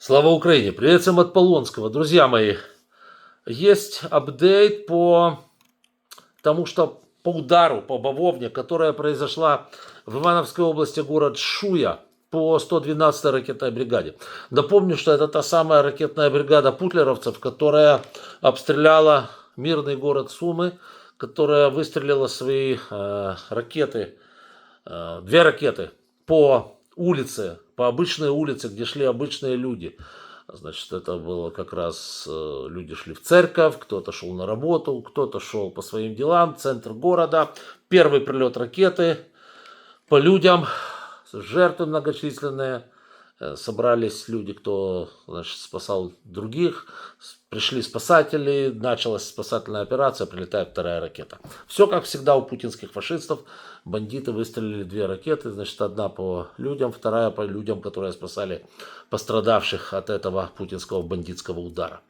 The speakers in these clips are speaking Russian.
Слава Украине! Привет всем от Полонского. Друзья мои, есть апдейт по тому, что по удару, по бавовне, которая произошла в Ивановской области, город Шуя, по 112-й ракетной бригаде. Напомню, что это та самая ракетная бригада путлеровцев, которая обстреляла мирный город Сумы, которая выстрелила свои ракеты, две ракеты по улице, по обычной улице, где шли обычные люди. Значит, это было как раз люди шли в церковь, кто-то шел на работу, кто-то шел по своим делам, центр города. Первый прилет ракеты по людям, жертвы многочисленные. Собрались люди, кто, значит, спасал других, пришли спасатели, началась спасательная операция, прилетает вторая ракета. Все как всегда у путинских фашистов. Бандиты выстрелили две ракеты, значит, одна по людям, вторая по людям, которые спасали пострадавших от этого путинского бандитского удара.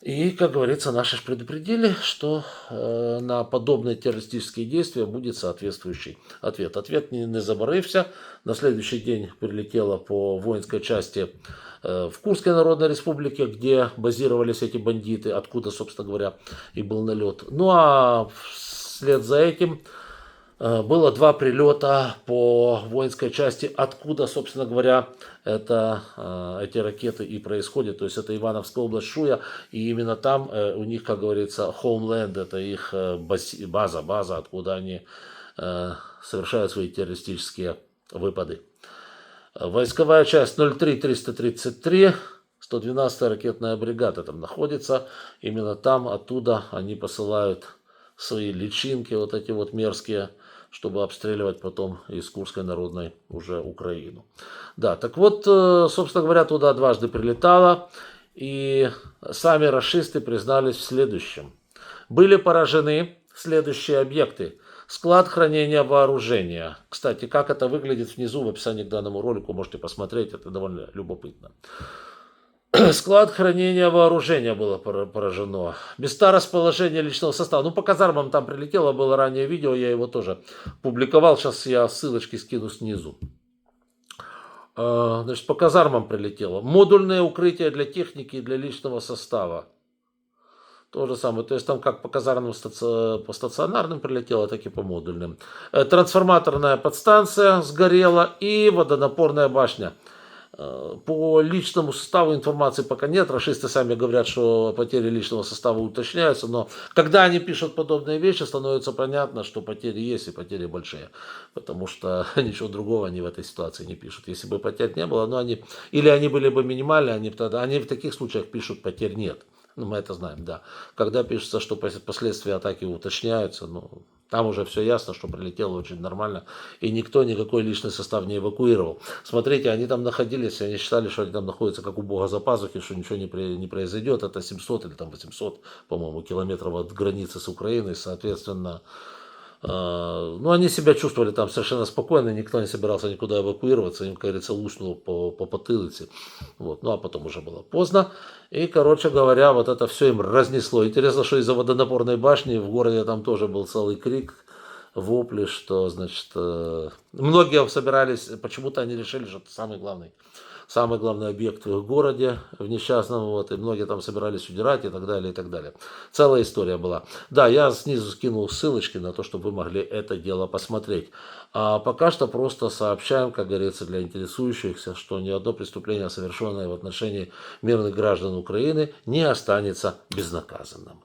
И, как говорится, наши же предупредили, что на подобные террористические действия будет соответствующий ответ. Ответ не заборився. На следующий день прилетело по воинской части в Курской Народной Республике, где базировались эти бандиты, откуда, собственно говоря, и был налет. Ну а вслед за этим было два прилета по воинской части, откуда, собственно говоря, эти ракеты и происходят. То есть это Ивановская область, Шуя, и именно там у них, как говорится, homeland, это их база, откуда они совершают свои террористические выпады. Войсковая часть 03333, 112-я ракетная бригада там находится. Именно там, оттуда они посылают свои личинки, вот эти вот мерзкие, чтобы обстреливать потом из Курской Народной уже Украину. Да, так вот, собственно говоря, туда дважды прилетало, и сами рашисты признались в следующем. Были поражены следующие объекты. Склад хранения вооружения. Кстати, как это выглядит внизу в описании к данному ролику, можете посмотреть, это довольно любопытно. Склад хранения вооружения было поражено. Места расположения личного состава. Ну, по казармам там прилетело, было ранее видео, я его тоже публиковал. Сейчас я ссылочки скину снизу. Значит, по казармам прилетело. Модульные укрытия для техники и для личного состава. То же самое. То есть там как по казармам, по стационарным прилетело, так и по модульным. Трансформаторная подстанция сгорела и водонапорная башня. По личному составу информации пока нет. Рашисты сами говорят, что потери личного состава уточняются. Но когда они пишут подобные вещи, становится понятно, что потери есть и потери большие. Потому что ничего другого они в этой ситуации не пишут. Если бы потерь не было, но они, или они были бы минимальные, они в таких случаях пишут потерь нет. Ну, мы это знаем, да. Когда пишется, что последствия атаки уточняются, ну, там уже все ясно, что прилетело очень нормально, и никто никакой личный состав не эвакуировал. Смотрите, они там находились, они считали, что они там находятся как у бога за пазухи, что ничего не произойдет. Это 700 или там 800, по-моему, километров от границы с Украиной, соответственно. Ну, они себя чувствовали там совершенно спокойно, никто не собирался никуда эвакуироваться, им, как говорится, луснуло по потылице. Вот. Ну, а потом уже было поздно. И, короче говоря, вот это все им разнесло. Интересно, что из-за водонапорной башни в городе там тоже был целый крик, вопли, что, значит, многие собирались, почему-то они решили, что это самый главный объект в их городе, в несчастном, вот, и многие там собирались удирать и так далее, и так далее. Целая история была. Да, я снизу скинул ссылочки на то, чтобы вы могли это дело посмотреть. А пока что просто сообщаем, как говорится, для интересующихся, что ни одно преступление, совершенное в отношении мирных граждан Украины, не останется безнаказанным.